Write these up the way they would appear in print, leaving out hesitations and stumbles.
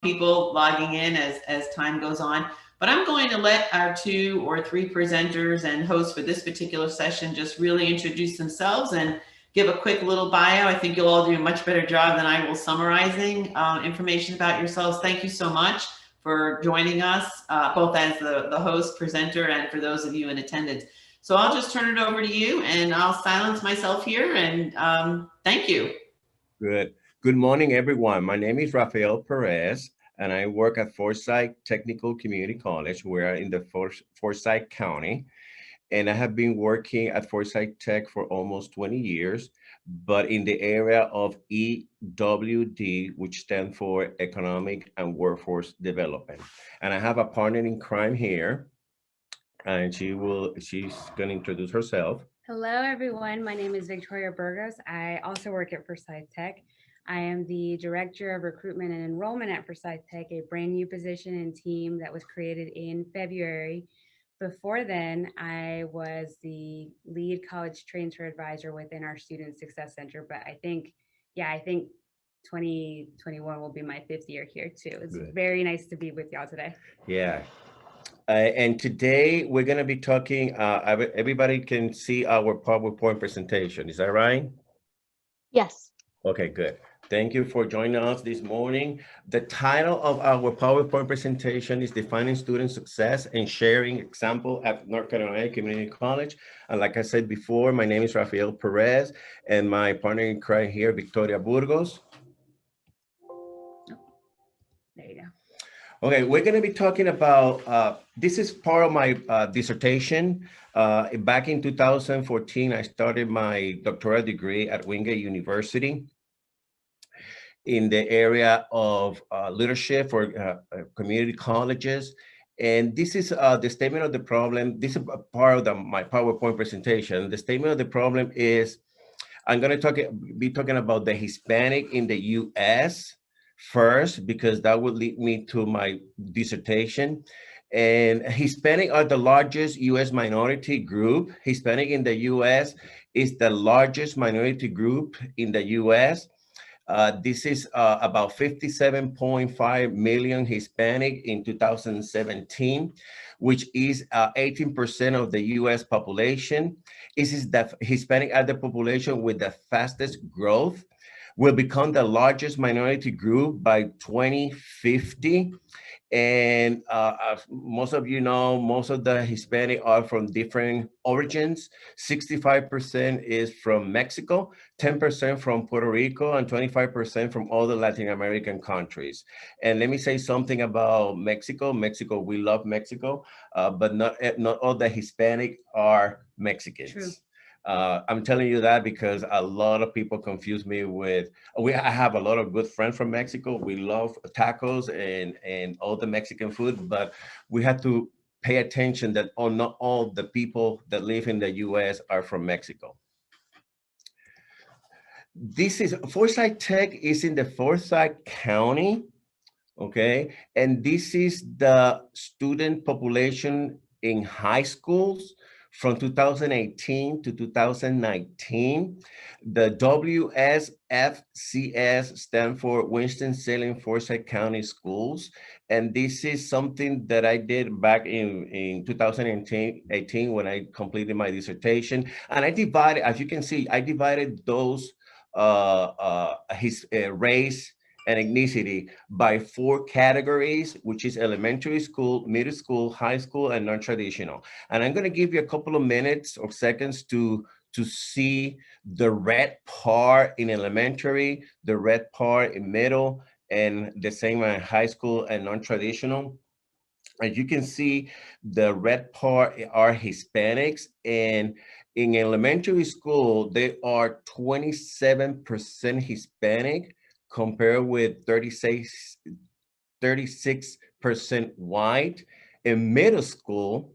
people logging in as time goes on. But I'm going to let our 2 or 3 presenters and hosts for this particular session just really introduce themselves and give a quick little bio. I think you'll all do a much better job than I will summarizing information about yourselves. Thank you so much for joining us, both as the host, presenter, and for those of you in attendance. So I'll just turn it over to you, and I'll silence myself here, and thank you. Good. Good morning, everyone. My name is Rafael Perez, and I work at Forsyth Technical Community College. We're in the Forsyth County, and I have been working at Forsyth Tech for almost 20 years, but in the area of EWD, which stands for Economic and Workforce Development. And I have a partner in crime here, and she's going to introduce herself. Hello, everyone. My name is Victoria Burgos. I also work at Forsyth Tech. I am the Director of Recruitment and Enrollment at Forsyth Tech, a brand new position and team that was created in February. Before then, I was the lead college transfer advisor within our Student Success Center. But I think 2021 will be my 5th year here too. It's Good. Very nice to be with y'all today. Yeah. And today we're going to be talking, everybody can see our PowerPoint presentation. Is that right? Yes. Okay, good. Thank you for joining us this morning. The title of our PowerPoint presentation is Defining Student Success and Sharing Example at North Carolina Community College. And like I said before, my name is Rafael Perez, and my partner in crime here, Victoria Burgos. There you go. Okay, we're going to be talking about, this is part of my dissertation. Back in 2014, I started my doctoral degree at Wingate University in the area of leadership for community colleges. And this is the statement of the problem. This is a part of my PowerPoint presentation. The statement of the problem is, I'm going to be talking about the Hispanic in the U.S., first, because that would lead me to my dissertation. And Hispanic are the largest U.S. minority group. Hispanic in the U.S. is the largest minority group in the U.S. This is about 57.5 million Hispanic in 2017, which is 18% of the U.S. population. This is the Hispanic are the population with the fastest growth. Will become the largest minority group by 2050. And most of you know, most of the Hispanic are from different origins. 65% is from Mexico, 10% from Puerto Rico, and 25% from all the Latin American countries. And let me say something about Mexico. Mexico, we love Mexico, but not all the Hispanic are Mexicans. True. I'm telling you that because a lot of people confuse me with, I have a lot of good friends from Mexico. We love tacos and all the Mexican food, but we have to pay attention that not all the people that live in the US are from Mexico. This is, Forsyth Tech is in the Forsyth County, okay? And this is the student population in high schools. From 2018 to 2019, the WSFCS stands for Winston-Salem Forsyth County Schools. And this is something that I did back in 2018 when I completed my dissertation. And I divided, as you can see, I divided those race and ethnicity by 4 categories, which is elementary school, middle school, high school, and non-traditional. And I'm going to give you a couple of minutes or seconds to see the red part in elementary, the red part in middle, and the same in high school and non-traditional. As you can see, the red part are Hispanics, and in elementary school, they are 27% Hispanic, compared with 36% white. In middle school,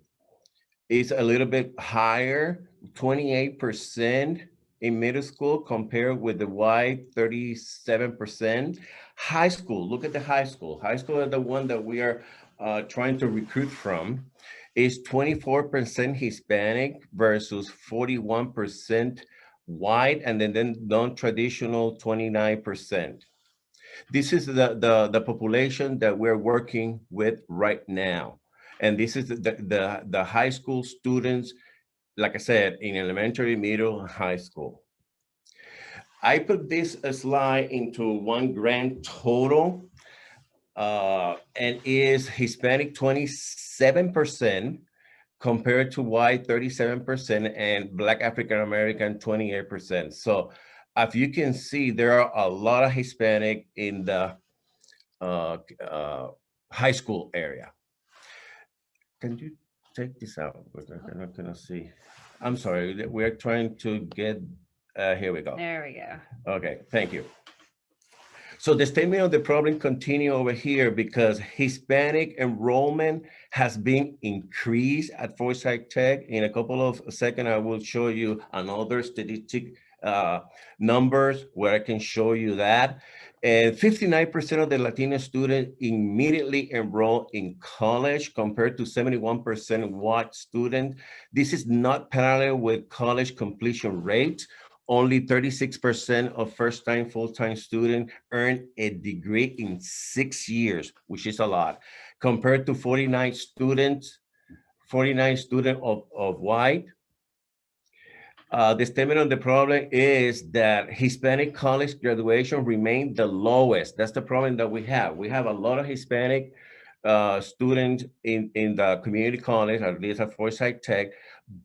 it's a little bit higher, 28% in middle school, compared with the white, 37%. High school, look at the high school. High school is the one that we are trying to recruit from, is 24% Hispanic versus 41% white, and then non-traditional 29%. This is the population that we're working with right now. And this is the high school students, like I said, in elementary, middle, and high school. I put this slide into one grand total, and is Hispanic 27% compared to white 37% and Black African American 28%. So as you can see, there are a lot of Hispanic in the high school area. Can you take this out? We're not gonna see. I'm sorry, we're trying to get, here we go. There we go. Okay, thank you. So the statement of the problem continue over here because Hispanic enrollment has been increased at Forsyth Tech. In a couple of seconds, I will show you another statistic numbers where I can show you that. And 59% of the Latino students immediately enroll in college compared to 71% white students. This is not parallel with college completion rate. Only 36% of first-time full-time students earn a degree in 6 years, which is a lot, compared to 49 students of white. The statement on the problem is that Hispanic college graduation remained the lowest. That's the problem that we have. We have a lot of Hispanic students in the community college, at least at Forsyth Tech,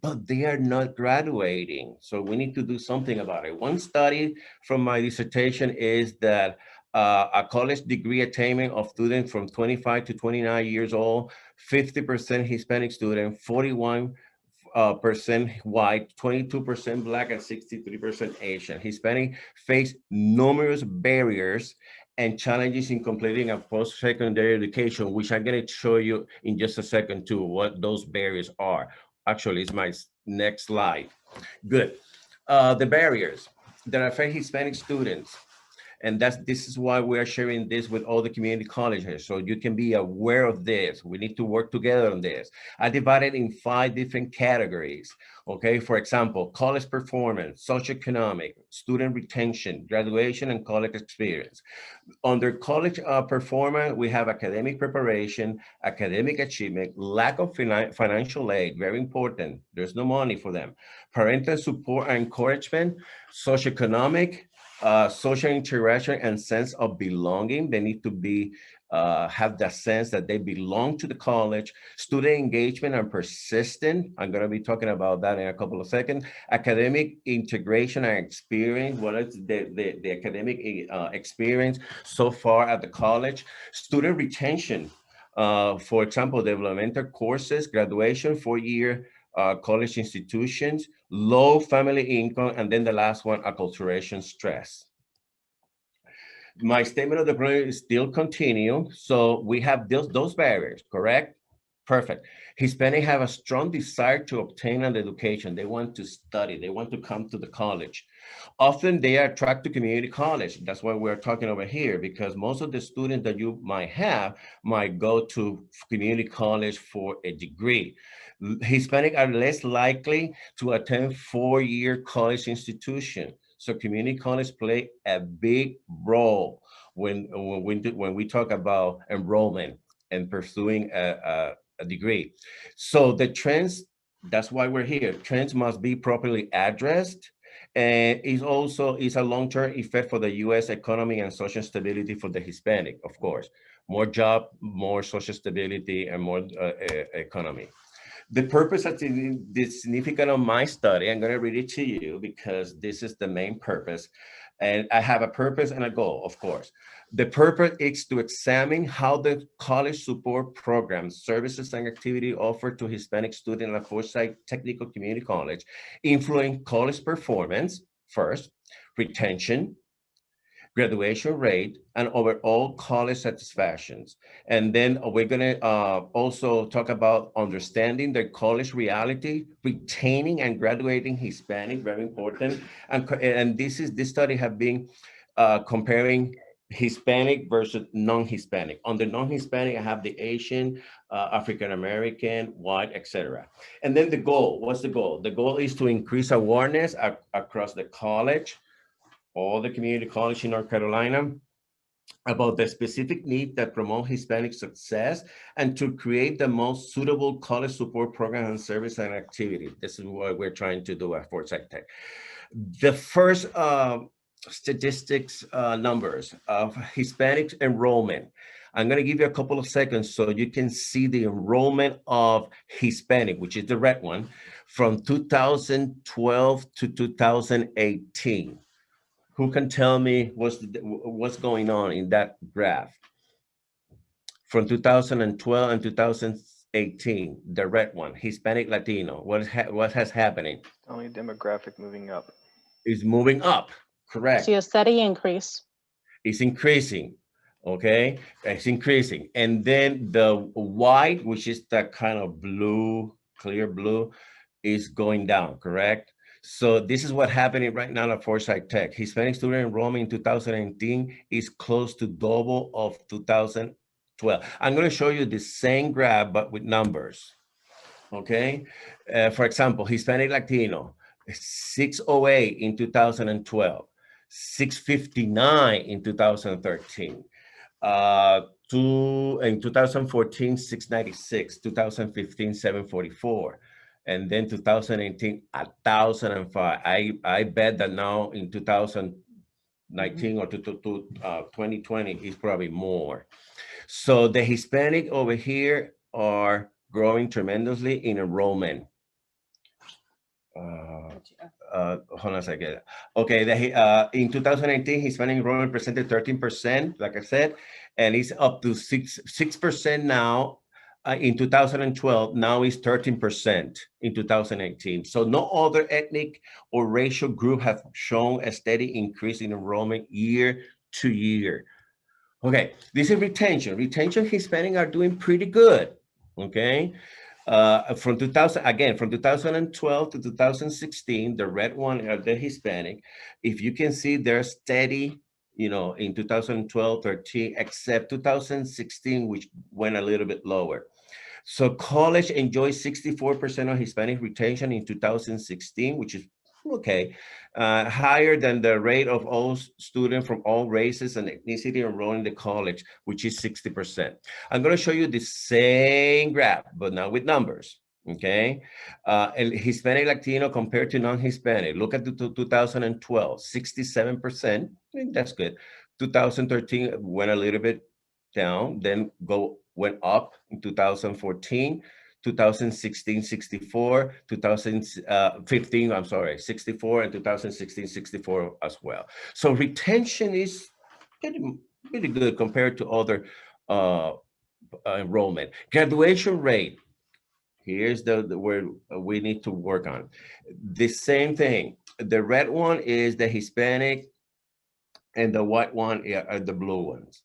but they are not graduating. So we need to do something about it. One study from my dissertation is that a college degree attainment of students from 25 to 29 years old, 50% Hispanic student, 41% white, 22% Black, and 63% Asian. Hispanic face numerous barriers and challenges in completing a post-secondary education, which I'm going to show you in just a second too, what those barriers are. Actually, it's my next slide. Good. The barriers that affect Hispanic students. And this is why we are sharing this with all the community colleges, so you can be aware of this. We need to work together on this. I divided in 5 different categories. Okay, for example, college performance, socioeconomic, student retention, graduation, and college experience. Under college performance, we have academic preparation, academic achievement, lack of financial aid, very important. There's no money for them. Parental support and encouragement, socioeconomic, social interaction and sense of belonging. They need to be have the sense that they belong to the college. Student engagement and persistent. I'm going to be talking about that in a couple of seconds. Academic integration and experience. What is the academic experience so far at the college? Student retention. For example, developmental courses, graduation, 4-year college institutions, low family income, and then the last one, acculturation stress. My statement of the problem still continue. So we have those barriers, correct? Perfect. Hispanics have a strong desire to obtain an education. They want to study. They want to come to the college. Often they are attracted to community college. That's why we're talking over here, because most of the students that you might have might go to community college for a degree. Hispanic are less likely to attend 4-year college institution. So community college play a big role when we talk about enrollment and pursuing a degree. So the trends, that's why we're here. Trends must be properly addressed, and is a long-term effect for the U.S. economy and social stability for the Hispanic, of course. More job, more social stability, and more economy. The purpose of the significance of my study, I'm going to read it to you because this is the main purpose. And I have a purpose and a goal, of course. The purpose is to examine how the college support programs, services, and activity offered to Hispanic students at Forsyth Technical Community College influence college performance, first, retention, graduation rate, and overall college satisfactions. And then we're gonna also talk about understanding the college reality, retaining and graduating Hispanic, very important. And this study have been comparing Hispanic versus non-Hispanic. On the non-Hispanic, I have the Asian, African-American, white, etc. And then the goal, what's the goal? The goal is to increase awareness across the college, all the community college in North Carolina, about the specific need that promote Hispanic success and to create the most suitable college support program and service and activity. This is what we're trying to do at Forsyth Tech. The first statistics numbers of Hispanic enrollment. I'm going to give you a couple of seconds so you can see the enrollment of Hispanic, which is the red one, from 2012 to 2018. Who can tell me what's going on in that graph? From 2012 and 2018, the red one, Hispanic Latino. What has happening? Only demographic moving up. Is moving up, correct? See a steady increase. It's increasing, okay? It's increasing. And then the white, which is that kind of blue, clear blue, is going down, correct? So this is what's happening right now at Forsyth Tech. Hispanic student enrollment in 2018 is close to double of 2012. I'm going to show you the same graph, but with numbers, okay? For example, Hispanic Latino, 608 in 2012, 659 in 2013, in 2014, 696, 2015, 744. And then 2018, 1,005. I bet that now in 2019 or to 2020 is probably more. So the Hispanic over here are growing tremendously in enrollment. Hold on a second. Okay, in 2018, Hispanic enrollment presented 13%, like I said, and it's up to 6% now. In 2012, now is 13% in 2018. So no other ethnic or racial group have shown a steady increase in enrollment year to year. Okay, this is retention. Retention, Hispanic are doing pretty good, okay? From 2012 to 2016, the red one are the Hispanic. If you can see, they're steady, in 2012, 13, except 2016, which went a little bit lower. So college enjoyed 64% of Hispanic retention in 2016, which is okay, higher than the rate of all students from all races and ethnicity enrolled in the college, which is 60%. I'm going to show you the same graph, but now with numbers, okay? Hispanic Latino compared to non-Hispanic. Look at the 2012, 67%. I think that's good. 2013 went a little bit down, then went up in 2014. 2016, 64, 2015, I'm sorry, 64, and 2016, 64 as well. So retention is pretty good compared to other enrollment. Graduation rate, here's the where we need to work on. The same thing. The red one is the Hispanic, and the white one are the blue ones.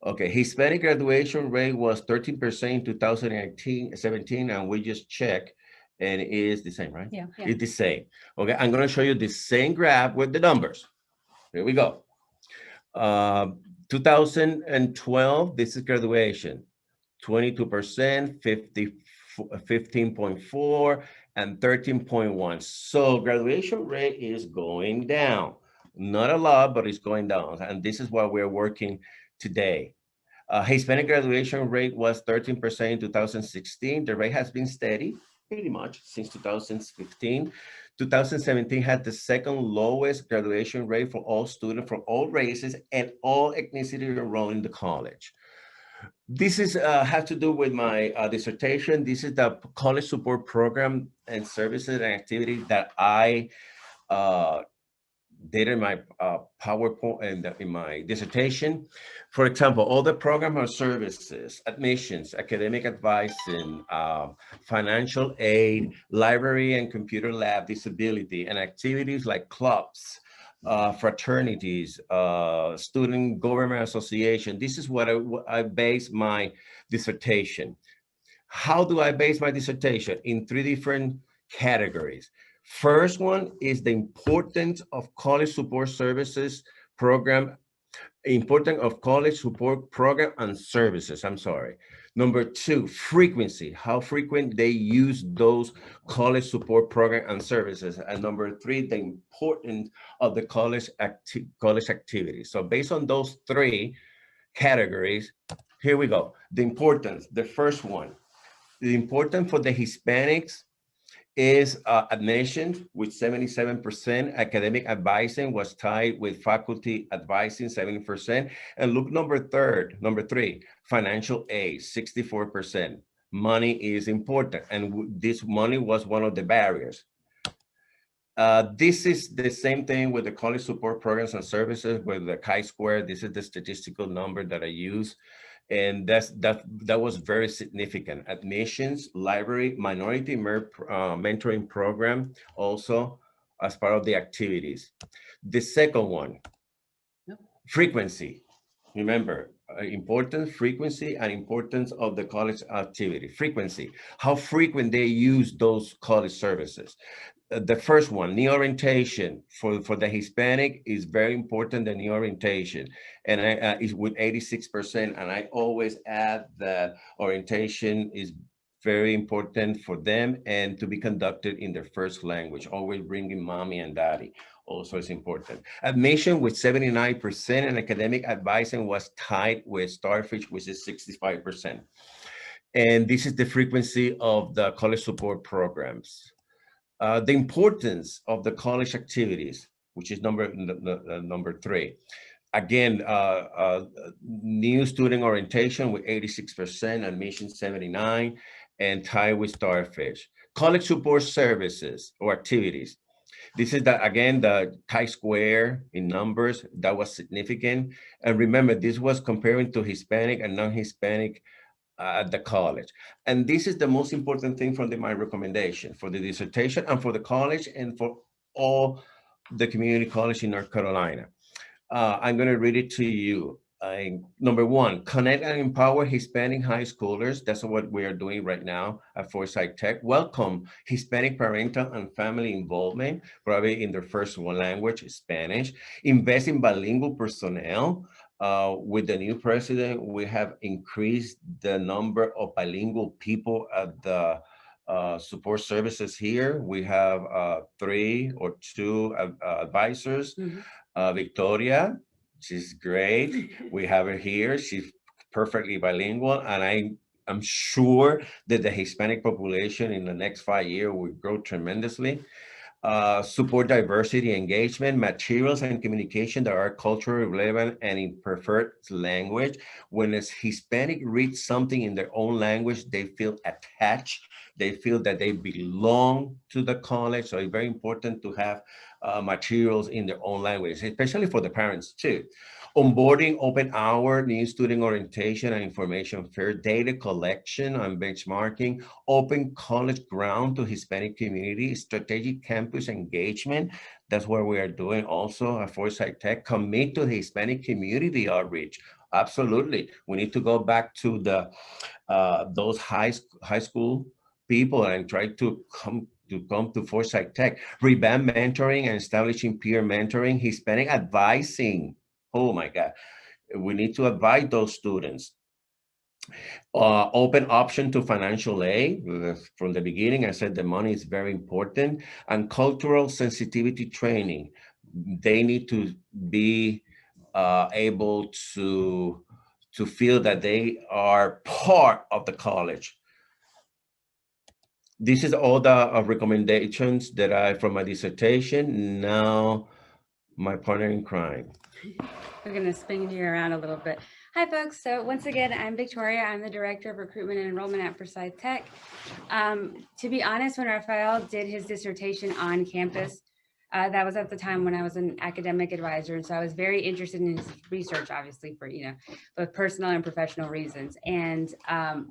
Okay, Hispanic graduation rate was 13% in 2017, and we just check, and it is the same, right? Yeah. It's the same. Okay, I'm going to show you the same graph with the numbers. Here we go. 2012, this is graduation, 22%, 15.4, and 13.1. So graduation rate is going down. Not a lot, but it's going down, and this is what we're working today. Hispanic graduation rate was 13% in 2016. The rate has been steady pretty much since 2015. 2017 had the second lowest graduation rate for all students from all races and all ethnicity enrolled in the college. This is has to do with my dissertation. This is the college support program and services and activities that I did in my PowerPoint and in my dissertation. For example, all the program or services, admissions, academic advising, financial aid, library and computer lab, disability, and activities like clubs, fraternities, student government association. This is what I base my dissertation. How do I base my dissertation? In 3 different categories. First one is the importance of college support services program, importance of college support program and services, I'm sorry. Number 2, frequency, how frequent they use those college support program and services. And number 3, the importance of the college activities. So based on those 3, categories. Here we go. The importance, the first one, the importance for the Hispanics is admission with 77%, academic advising was tied with faculty advising 70%. And look, number three, financial aid, 64%. Money is important. And this money was one of the barriers. This is the same thing with the college support programs and services with the chi-square. This is the statistical number that I use. And that was very significant. Admissions, library, minority mentoring program, also as part of the activities. The second one, frequency. Remember, importance, frequency, and importance of the college activity. Frequency, how frequent they use those college services. The first one, knee orientation for the Hispanic is very important, the knee orientation, and is with 86%. And I always add that orientation is very important for them and to be conducted in their first language, always bringing mommy and daddy. Also is important. Admission with 79% and academic advising was tied with Starfish, which is 65%. And this is the frequency of the college support programs. The importance of the college activities, which is number three. Again, new student orientation with 86%, admission 79%, and tied with Starfish. College support services or activities. This is again, the chi-square in numbers, that was significant. And remember, this was comparing to Hispanic and non-Hispanic at the college. And this is the most important thing from my recommendation for the dissertation and for the college and for all the community college in North Carolina. I'm going to read it to you. Number one, connect and empower Hispanic high schoolers. That's what we are doing right now at Forsyth Tech. Welcome Hispanic parental and family involvement, probably in their first language, Spanish. Invest in bilingual personnel. With the new president, we have increased the number of bilingual people at the support services here. We have 3 or 2 advisors. Victoria, she's great. We have her here. She's perfectly bilingual. And I'm sure that the Hispanic population in the next 5 years will grow tremendously. Support diversity engagement, materials and communication that are culturally relevant and in preferred language. When a Hispanic reads something in their own language, they feel attached. They feel that they belong to the college. So it's very important to have materials in their own language, especially for the parents too. Onboarding, open hour, new student orientation and information fair, data collection and benchmarking, open college ground to Hispanic community, strategic campus engagement. That's what we are doing also at Forsyth Tech. Commit to the Hispanic community outreach. Absolutely. We need to go back to the those high school people and try to come to Forsyth Tech. Revamp mentoring and establishing peer mentoring, Hispanic advising. Oh my God, we need to advise those students. Open option to financial aid. From the beginning, I said the money is very important. And cultural sensitivity training. They need to be able to feel that they are part of the college. This is all the recommendations that I from my dissertation. Now, my partner in crime. We're going to spin you around a little bit. Hi, folks. So once again, I'm Victoria. I'm the Director of Recruitment and Enrollment at Forsyth Tech. To be honest, when Rafael did his dissertation on campus, that was at the time when I was an academic advisor. And so I was very interested in his research, obviously, for, both personal and professional reasons. And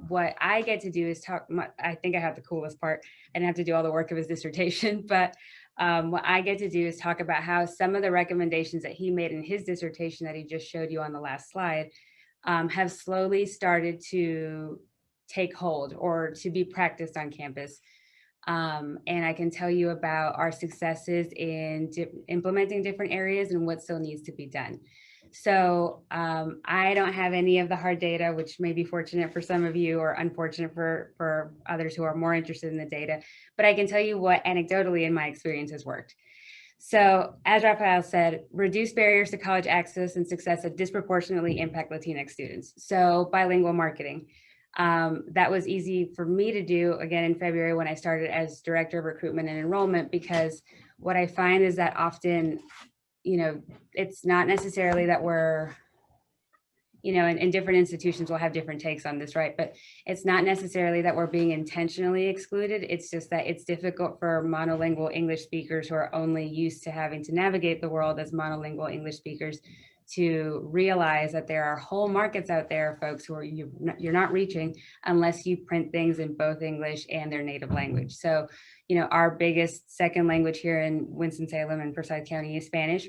what I get to do is talk, I think I have the coolest part. I didn't have to do all the work of his dissertation, but what I get to do is talk about how some of the recommendations that he made in his dissertation that he just showed you on the last slide have slowly started to take hold or to be practiced on campus. And I can tell you about our successes in implementing different areas and what still needs to be done. So I don't have any of the hard data, which may be fortunate for some of you or unfortunate for others who are more interested in the data, but I can tell you what anecdotally in my experience has worked. So as Rafael said, reduce barriers to college access and success that disproportionately impact Latinx students. So bilingual marketing. That was easy for me to do again in February when I started as Director of Recruitment and Enrollment, because what I find is that often, it's not necessarily that we're, and different institutions will have different takes on this, right? But it's not necessarily that we're being intentionally excluded. It's just that it's difficult for monolingual English speakers who are only used to having to navigate the world as monolingual English speakers to realize that there are whole markets out there, folks, who are you're not reaching unless you print things in both English and their native language. So, our biggest second language here in Winston-Salem and Forsyth County is Spanish.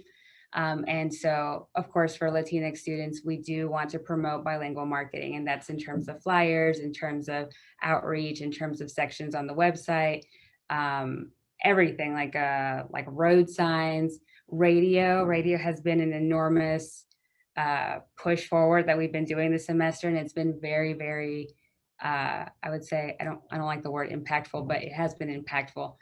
And so, of course, for Latinx students, we do want to promote bilingual marketing, and that's in terms of flyers, in terms of outreach, in terms of sections on the website, everything like road signs, radio. Radio has been an enormous push forward that we've been doing this semester, and it's been very, very, I would say, I don't like the word impactful, but it has been impactful.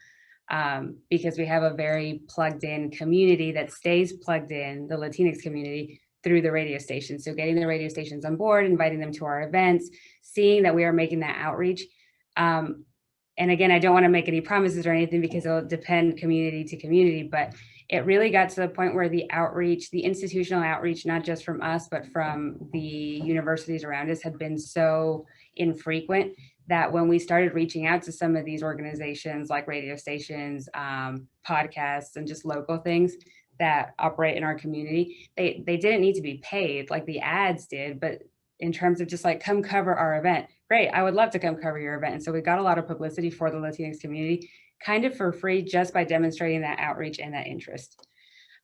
Because we have a very plugged in community that stays plugged in, the Latinx community, through the radio station. So getting the radio stations on board, inviting them to our events, seeing that we are making that outreach. And again, I don't want to make any promises or anything because it'll depend community to community, but it really got to the point where the outreach, the institutional outreach, not just from us, but from the universities around us, had been so infrequent that when we started reaching out to some of these organizations like radio stations, podcasts, and just local things that operate in our community, they didn't need to be paid like the ads did, but in terms of just like, come cover our event. Great, I would love to come cover your event. And so we got a lot of publicity for the Latinx community kind of for free just by demonstrating that outreach and that interest.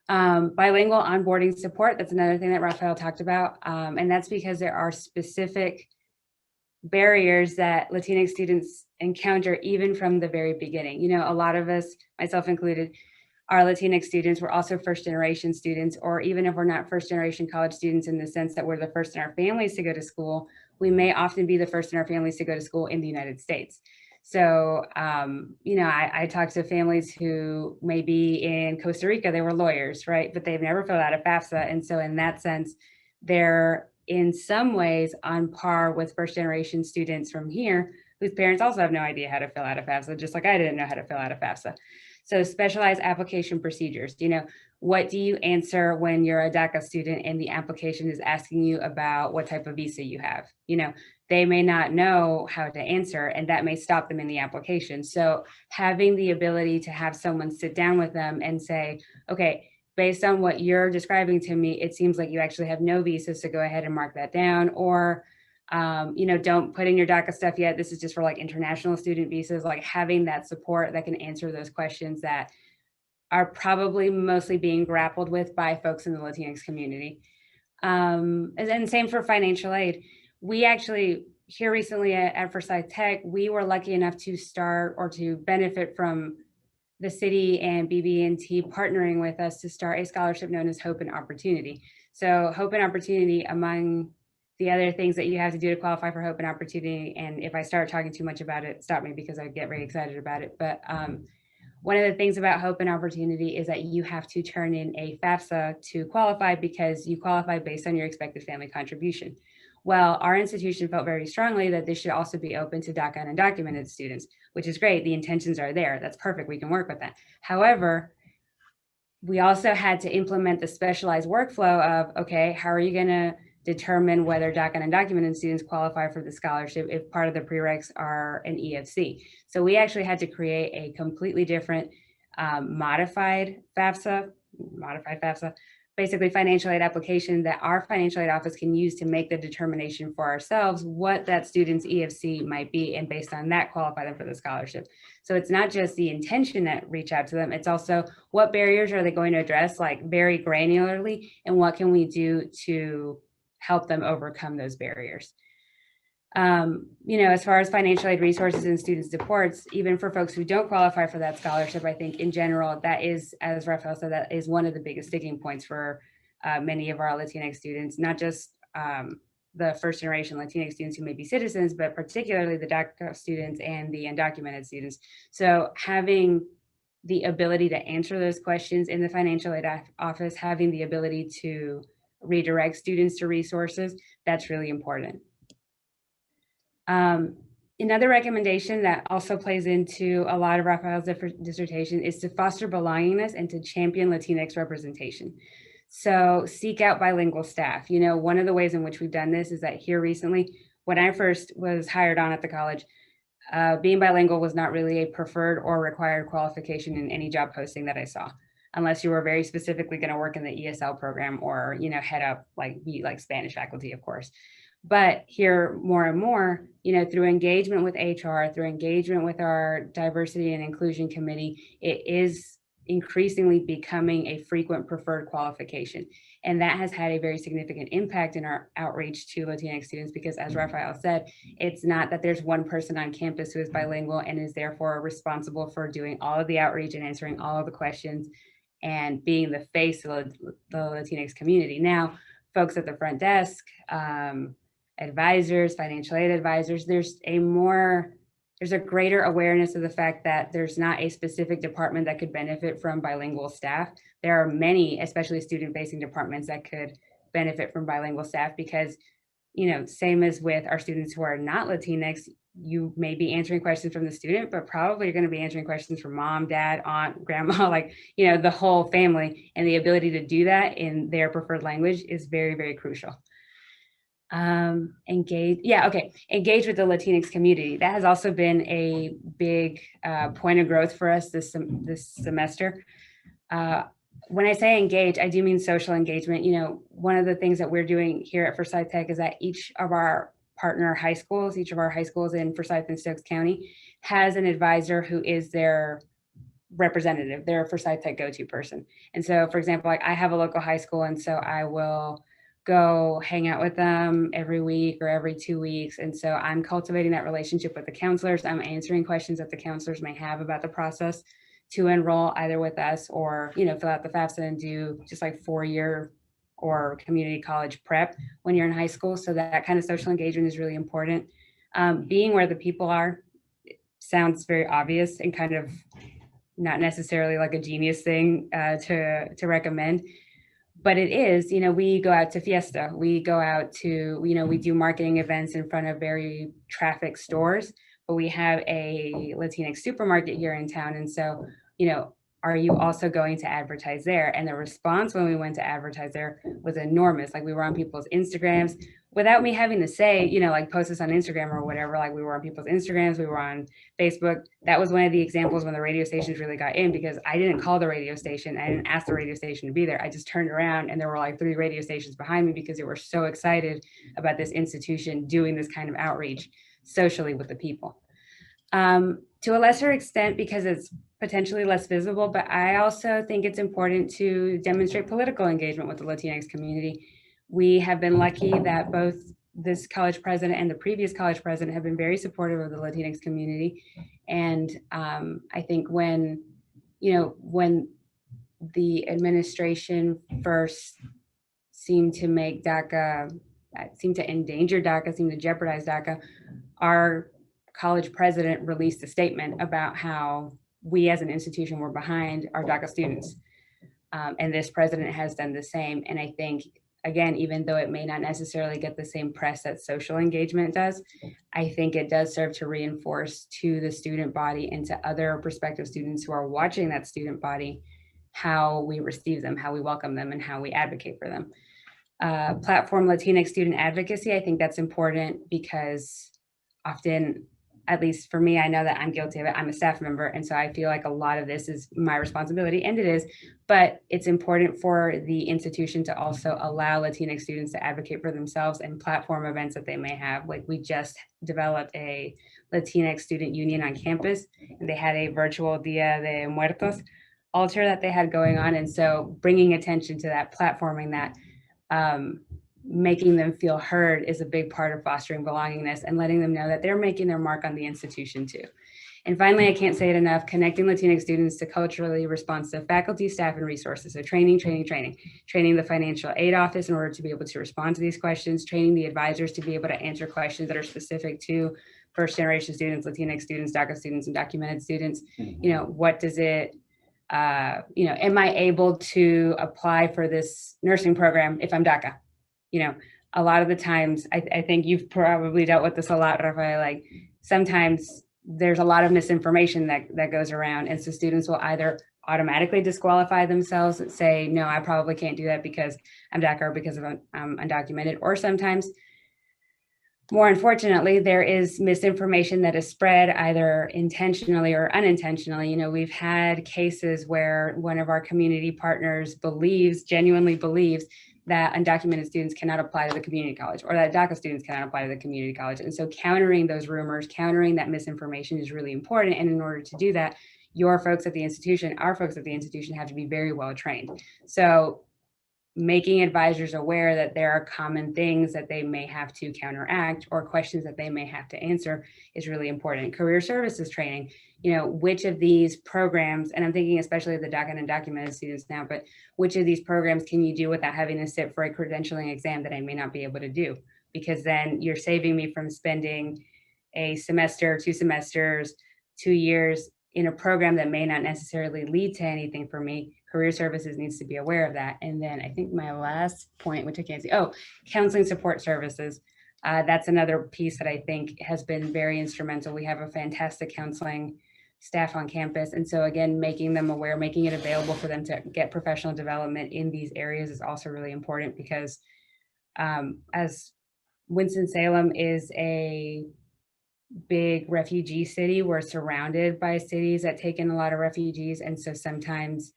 Bilingual onboarding support, that's another thing that Rafael talked about. And that's because there are specific barriers that Latinx students encounter even from the very beginning. A lot of us, myself included, are Latinx students. We're also first generation students, or even if we're not first generation college students in the sense that we're the first in our families to go to school, we may often be the first in our families to go to school in the United States. So, I talk to families who may be in Costa Rica, they were lawyers, right? But they've never filled out a FAFSA. And so in that sense, they're in some ways on par with first generation students from here, whose parents also have no idea how to fill out a FAFSA, just like I didn't know how to fill out a FAFSA. So specialized application procedures, what do you answer when you're a DACA student and the application is asking you about what type of visa you have? They may not know how to answer, and that may stop them in the application. So having the ability to have someone sit down with them and say, okay, based on what you're describing to me, it seems like you actually have no visas, so go ahead and mark that down. Or, don't put in your DACA stuff yet. This is just for like international student visas, like having that support that can answer those questions that are probably mostly being grappled with by folks in the Latinx community. And then same for financial aid. We actually, here recently at Forsyth Tech, we were lucky enough to start or to benefit from the city and BB&T partnering with us to start a scholarship known as Hope and Opportunity. So Hope and Opportunity, among the other things that you have to do to qualify for Hope and Opportunity, and if I start talking too much about it, stop me because I get very excited about it. But one of the things about Hope and Opportunity is that you have to turn in a FAFSA to qualify because you qualify based on your expected family contribution. Well, our institution felt very strongly that this should also be open to DACA and undocumented students, which is great. The intentions are there. That's perfect. We can work with that. However, we also had to implement the specialized workflow of, okay, how are you going to determine whether DACA and undocumented students qualify for the scholarship if part of the prereqs are an EFC? So we actually had to create a completely different modified FAFSA, basically financial aid application that our financial aid office can use to make the determination for ourselves what that student's EFC might be, and based on that qualify them for the scholarship. So it's not just the intention that reach out to them, it's also what barriers are they going to address, like very granularly, and what can we do to help them overcome those barriers. As far as financial aid resources and student supports, even for folks who don't qualify for that scholarship, I think in general, that is, as Rafael said, that is one of the biggest sticking points for many of our Latinx students, not just the first generation Latinx students who may be citizens, but particularly the DACA students and the undocumented students. So having the ability to answer those questions in the financial aid office, having the ability to redirect students to resources, that's really important. Another recommendation that also plays into a lot of Rafael's dissertation is to foster belongingness and to champion Latinx representation. So seek out bilingual staff. You know, one of the ways in which we've done this is that here recently, when I first was hired on at the college, being bilingual was not really a preferred or required qualification in any job posting that I saw, unless you were very specifically going to work in the ESL program or, you know, head up be like Spanish faculty, of course. But here more and more, you know, through engagement with HR, through engagement with our diversity and inclusion committee, it is increasingly becoming a frequent preferred qualification. And that has had a very significant impact in our outreach to Latinx students, because as Rafael said, it's not that there's one person on campus who is bilingual and is therefore responsible for doing all of the outreach and answering all of the questions and being the face of the Latinx community. Now, folks at the front desk, advisors, financial aid advisors, there's a greater awareness of the fact that there's not a specific department that could benefit from bilingual staff. There are many, especially student-facing departments, that could benefit from bilingual staff because, you know, same as with our students who are not Latinx, you may be answering questions from the student, but probably you're going to be answering questions from mom, dad, aunt, grandma, like, you know, the whole family. And the ability to do that in their preferred language is very, very crucial. Engage with the Latinx community. That has also been a big point of growth for us this semester. When I say engage, I do mean social engagement. You know, one of the things that we're doing here at Forsyth Tech is that each of our partner high schools, each of our high schools in Forsyth and Stokes County, has an advisor who is their representative, their Forsyth Tech go-to person. And so, for example, like I have a local high school, and so I will go hang out with them every week or every 2 weeks. And so I'm cultivating that relationship with the counselors. I'm answering questions that the counselors may have about the process to enroll either with us or, you know, fill out the FAFSA and do just like 4-year or community college prep when you're in high school. So that kind of social engagement is really important. Being where the people are sounds very obvious and kind of not necessarily like a genius thing to recommend. But it is, you know, we go out to Fiesta, we go out to, you know, we do marketing events in front of very trafficked stores, but we have a Latinx supermarket here in town. And so, you know, are you also going to advertise there? And the response when we went to advertise there was enormous. Like we were on people's Instagrams without me having to say, you know, like post this on Instagram or whatever. Like we were on people's Instagrams, we were on Facebook. That was one of the examples when the radio stations really got in, because I didn't call the radio station. I didn't ask the radio station to be there. I just turned around and there were like 3 radio stations behind me because they were so excited about this institution doing this kind of outreach socially with the people. To a lesser extent, because it's potentially less visible, but I also think it's important to demonstrate political engagement with the Latinx community. We have been lucky that both this college president and the previous college president have been very supportive of the Latinx community. And I think when the administration first seemed to make DACA, seemed to endanger DACA, seemed to jeopardize DACA, our college president released a statement about how we as an institution were behind our DACA students. And this president has done the same. And I think, again, even though it may not necessarily get the same press that social engagement does, I think it does serve to reinforce to the student body and to other prospective students who are watching that student body how we receive them, how we welcome them, and how we advocate for them. Platform Latinx student advocacy, I think that's important because often, at least for me, I know that I'm guilty of it. I'm a staff member. And so I feel like a lot of this is my responsibility, and it is, but it's important for the institution to also allow Latinx students to advocate for themselves and platform events that they may have. Like we just developed a Latinx student union on campus, and they had a virtual Dia de Muertos altar that they had going on. And so bringing attention to that, platforming that, making them feel heard is a big part of fostering belongingness and letting them know that they're making their mark on the institution too. And finally, I can't say it enough, connecting Latinx students to culturally responsive faculty, staff, and resources. So training the financial aid office in order to be able to respond to these questions, training the advisors to be able to answer questions that are specific to first generation students, Latinx students, DACA students, and documented students. You know, what does it am I able to apply for this nursing program if I'm DACA? A lot of the times, I think you've probably dealt with this a lot, Rafael, like sometimes there's a lot of misinformation that goes around. And so students will either automatically disqualify themselves and say, no, I probably can't do that because I'm DACA or because I'm undocumented. Or sometimes, more unfortunately, there is misinformation that is spread either intentionally or unintentionally. We've had cases where one of our community partners genuinely believes that undocumented students cannot apply to the community college, or that DACA students cannot apply to the community college. And so countering those rumors, countering that misinformation is really important. And in order to do that, your folks at the institution, our folks at the institution have to be very well trained. So making advisors aware that there are common things that they may have to counteract or questions that they may have to answer is really important. Career services training, which of these programs, and I'm thinking especially of the DACA and undocumented students now, but which of these programs can you do without having to sit for a credentialing exam that I may not be able to do? Because then you're saving me from spending a semester, 2 semesters, 2 years in a program that may not necessarily lead to anything for me. Career services needs to be aware of that. And then I think my last point, which I can't see, counseling support services. That's another piece that I think has been very instrumental. We have a fantastic counseling staff on campus. And so again, making them aware, making it available for them to get professional development in these areas is also really important because as Winston-Salem is a big refugee city, we're surrounded by cities that take in a lot of refugees. And so sometimes,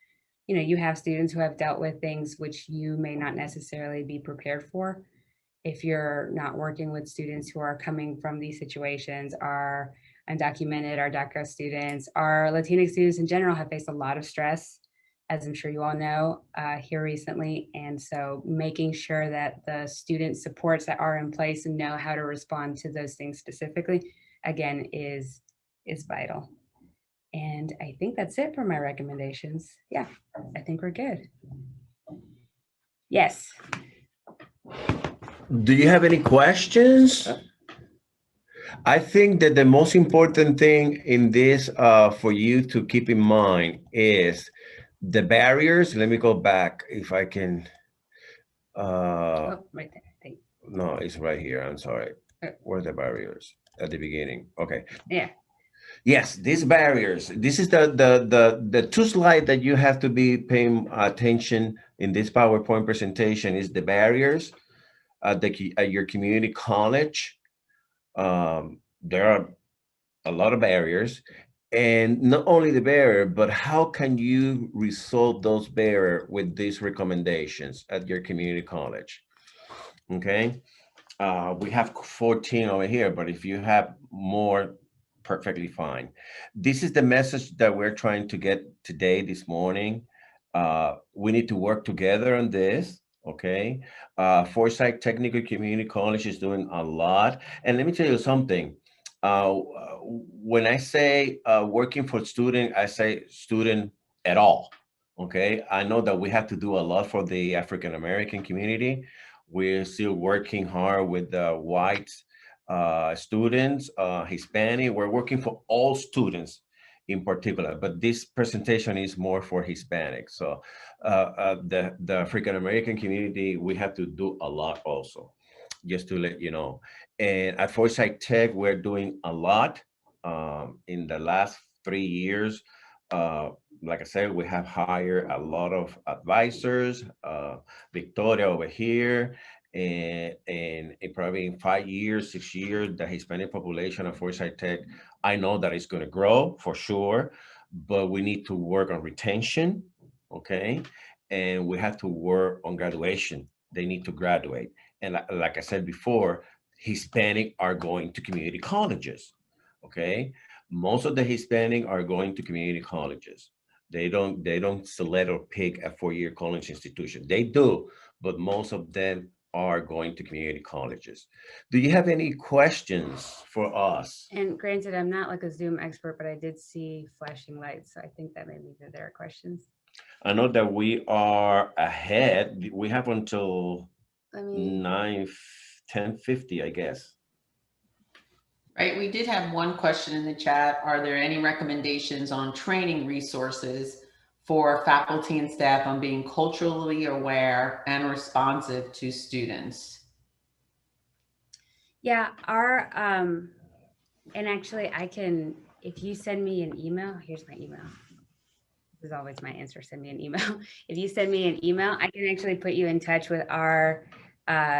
you have students who have dealt with things which you may not necessarily be prepared for. If you're not working with students who are coming from these situations, are undocumented, our DACA students, our Latinx students in general have faced a lot of stress, as I'm sure you all know, here recently. And so making sure that the student supports that are in place and know how to respond to those things specifically, again, is vital. And I think that's it for my recommendations. Yeah, I think we're good. Yes. Do you have any questions? I think that the most important thing in this for you to keep in mind is the barriers. Let me go back if I can. Right there, I think. No, it's right here. I'm sorry. Where are the barriers? At the beginning. Okay. Yeah. Yes, these barriers. This is the 2 slide that you have to be paying attention in this PowerPoint presentation is the barriers at your community college. There are a lot of barriers, and not only the barrier, but how can you resolve those barriers with these recommendations at your community college? Okay. We have 14 over here, but if you have more, perfectly fine. This is the message that we're trying to get today, this morning. We need to work together on this, okay? Forsyth Technical Community College is doing a lot. And let me tell you something. When I say working for student, I say student at all, okay? I know that we have to do a lot for the African-American community. We're still working hard with the white students, Hispanic. We're working for all students in particular, but this presentation is more for Hispanic. So the African-American community, we have to do a lot also, just to let you know. And at Forsyth Tech, we're doing a lot in the last 3 years. Like I said, we have hired a lot of advisors, Victoria over here, and probably in 5 years, 6 years, the Hispanic population of Forsyth Tech, I know that it's going to grow for sure, but we need to work on retention, okay? And we have to work on graduation. They need to graduate. And like I said before, Hispanic are going to community colleges, okay? Most of the Hispanic are going to community colleges. They don't select or pick a 4-year college institution. They do, but most of them are going to community colleges. Do you have any questions for us? And granted, I'm not like a Zoom expert, but I did see flashing lights. So I think that may mean that there are questions. I know that we are ahead. We have until 10:50, I guess. Right, we did have one question in the chat. Are there any recommendations on training resources for faculty and staff on being culturally aware and responsive to students? Yeah, and actually I can, if you send me an email, here's my email. This is always my answer, send me an email. If you send me an email, I can actually put you in touch with our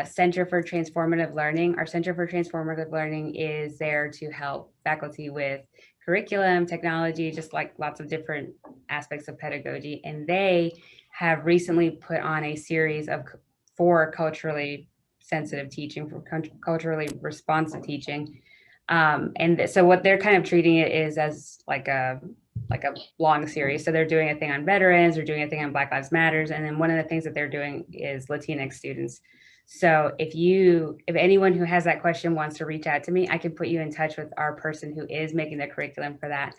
Center for Transformative Learning. Our Center for Transformative Learning is there to help faculty with curriculum, technology, just like lots of different aspects of pedagogy. And they have recently put on a series for culturally sensitive teaching, for culturally responsive teaching. So what they're kind of treating it is as like a long series. So they're doing a thing on veterans, they're doing a thing on Black Lives Matters. And then one of the things that they're doing is Latinx students. So if anyone who has that question wants to reach out to me, I can put you in touch with our person who is making the curriculum for that.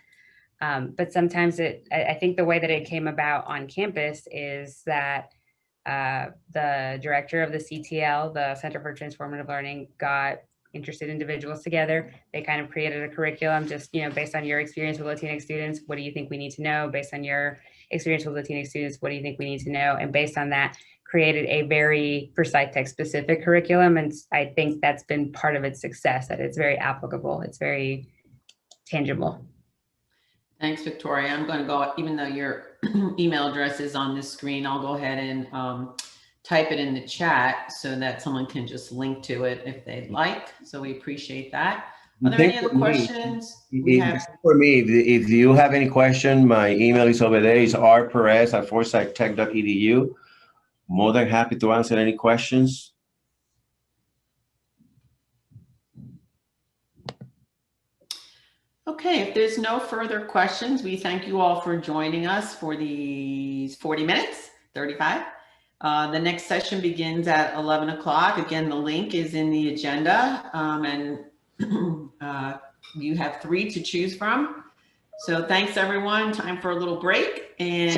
But sometimes I think the way that it came about on campus is that the director of the CTL, the Center for Transformative Learning, got interested individuals together. They kind of created a curriculum just, based on your experience with Latinx students, what do you think we need to know? Based on your experience with Latinx students, what do you think we need to know? And based on that, created a very Forsyth Tech specific curriculum. And I think that's been part of its success, that it's very applicable. It's very tangible. Thanks, Victoria. I'm going to go, even though your email address is on this screen, I'll go ahead and type it in the chat so that someone can just link to it if they'd like. So we appreciate that. Are there any other questions? For me, if you have any question, my email is over there. It's rperez@forsythtech.edu. More than happy to answer any questions. Okay, if there's no further questions, we thank you all for joining us for these 40 minutes, 35. The next session begins at 11 o'clock. Again, the link is in the agenda, and you have 3 to choose from. So thanks, everyone. Time for a little break. And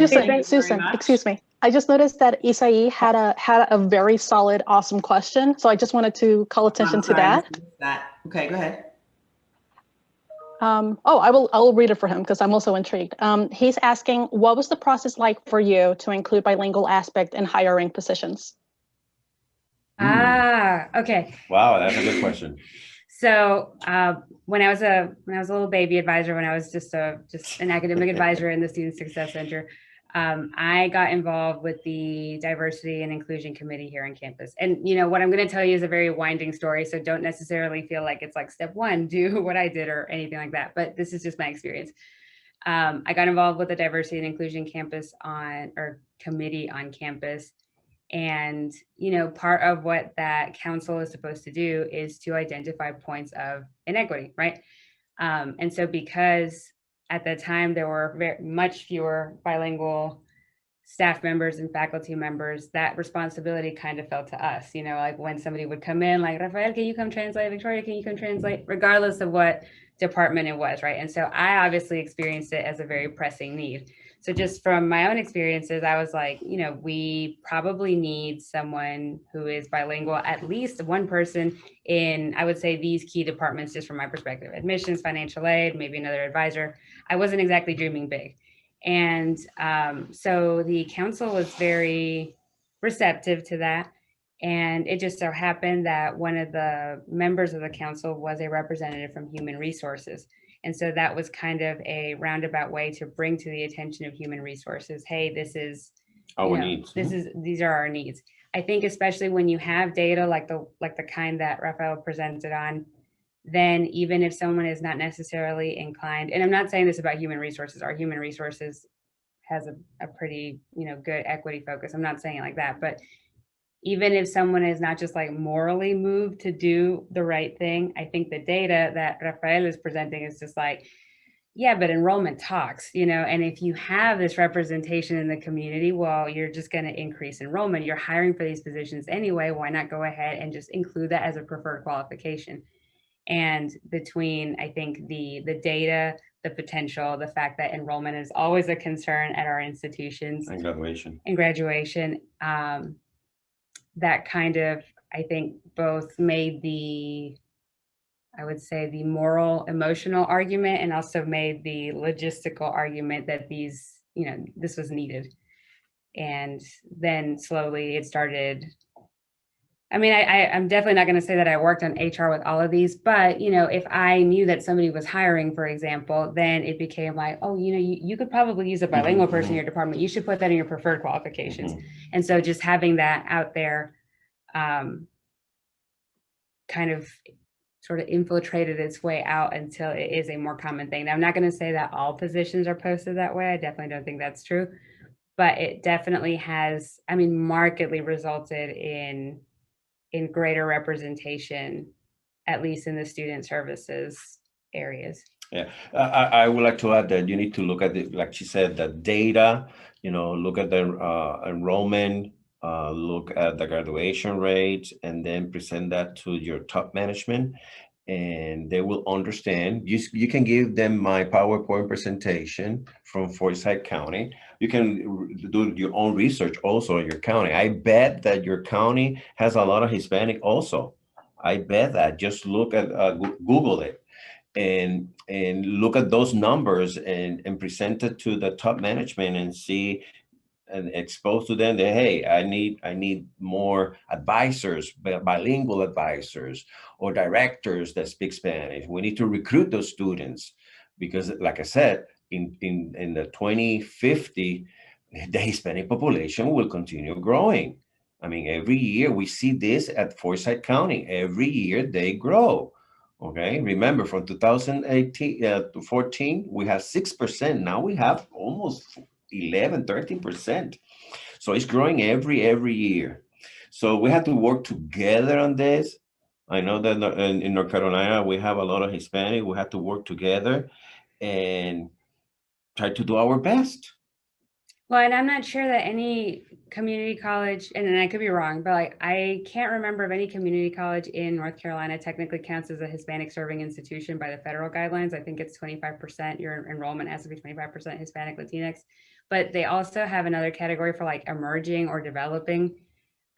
Susan, excuse me. I just noticed that Isai had a very solid, awesome question. So I just wanted to call attention to that. Okay, go ahead. I will read it for him because I'm also intrigued. He's asking, what was the process like for you to include bilingual aspect in hiring positions? Okay. Wow, that's a good question. So when I was a little baby advisor, when I was just an academic advisor in the Student Success Center, I got involved with the Diversity and Inclusion Committee here on campus. And what I'm going to tell you is a very winding story, so don't necessarily feel like it's like step 1, do what I did or anything like that. But this is just my experience. I got involved with the Diversity and Inclusion Committee on campus. And, part of what that council is supposed to do is to identify points of inequity, right? And so because at the time there were much fewer bilingual staff members and faculty members, that responsibility kind of fell to us, like when somebody would come in, like, Rafael, can you come translate? Victoria, can you come translate? Regardless of what department it was, right? And so I obviously experienced it as a very pressing need. So just from my own experiences, I was like, we probably need someone who is bilingual, at least one person in, I would say, these key departments, just from my perspective: admissions, financial aid, maybe another advisor. I wasn't exactly dreaming big. And so the council was very receptive to that. And it just so happened that one of the members of the council was a representative from Human Resources. And so that was kind of a roundabout way to bring to the attention of Human Resources, hey, this is our needs. These are our needs. I think especially when you have data like the kind that Rafael presented on, then even if someone is not necessarily inclined, and I'm not saying this about Human Resources, our Human Resources has a pretty, good equity focus. I'm not saying it like that, but even if someone is not just like morally moved to do the right thing, I think the data that Rafael is presenting is just like, yeah, but enrollment talks, and if you have this representation in the community, well, you're just going to increase enrollment. You're hiring for these positions anyway. Why not go ahead and just include that as a preferred qualification? And between, I think, the data, the potential, the fact that enrollment is always a concern at our institutions and graduation, that kind of, I think, both made I would say the moral, emotional argument, and also made the logistical argument that these this was needed. And then slowly it started. I mean, I'm definitely not going to say that I worked on HR with all of these, but, if I knew that somebody was hiring, for example, then it became like, oh, you could probably use a bilingual person in your department. You should put that in your preferred qualifications. And so just having that out there kind of sort of infiltrated its way out until it is a more common thing. Now, I'm not going to say that all positions are posted that way. I definitely don't think that's true, but it definitely has, markedly resulted in greater representation, at least in the student services areas. Yeah, I would like to add that you need to look at it, like she said, the data, look at the enrollment, look at the graduation rates, and then present that to your top management, and they will understand. You can give them my PowerPoint presentation from Forsyth County. You can do your own research also in your county. I bet that your county has a lot of Hispanic also. I bet that. Just look at, Google it and look at those numbers and present it to the top management and see and expose to them that, hey, I need more advisors, bilingual advisors or directors that speak Spanish. We need to recruit those students because, like I said, in the 2050, the Hispanic population will continue growing. I mean, every year we see this at Forsyth County. Every year they grow. Okay, remember from 2018 to 14, we have 6%. Now we have almost 11, 13%. So it's growing every year. So we have to work together on this. I know that in North Carolina, we have a lot of Hispanic. We have to work together and try to do our best. Well, and I'm not sure that any community college, and I could be wrong, but I can't remember if any community college in North Carolina technically counts as a Hispanic serving institution by the federal guidelines. I think it's 25%. Your enrollment has to be 25% Hispanic Latinx, but they also have another category for emerging or developing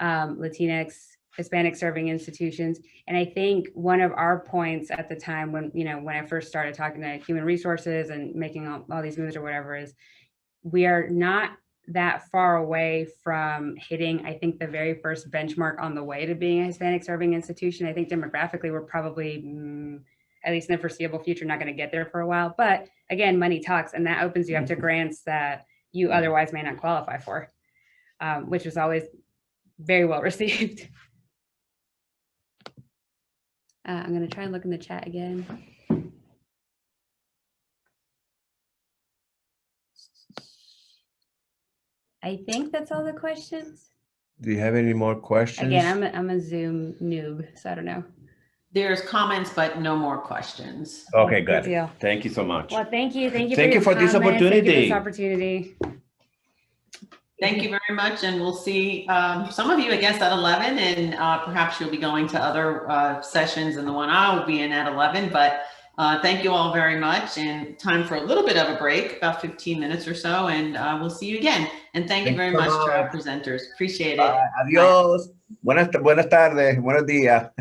Latinx Hispanic serving institutions. And I think one of our points at the time when I first started talking to human resources and making all these moves or whatever is, we are not that far away from hitting, I think, the very first benchmark on the way to being a Hispanic serving institution. I think demographically, we're probably, at least in the foreseeable future, not going to get there for a while. But again, money talks, and that opens you up to grants that you otherwise may not qualify for, which was always very well received. I'm going to try and look in the chat again. I think that's all the questions. Do you have any more questions? Again, I'm a Zoom noob, so I don't know. There's comments, but no more questions. Okay, Good good. deal. Thank you so much. Well, thank you. Thank you Thank you for your this comments. Thank you for opportunity. this opportunity. Thank you very much. And we'll see some of you, I guess, at 11, and perhaps you'll be going to other sessions than the one I will be in at 11. But thank you all very much, and time for a little bit of a break, about 15 minutes or so, and we'll see you again. And thank you very much to our presenters. Appreciate it. Adiós. Buenas tardes. Buenos días.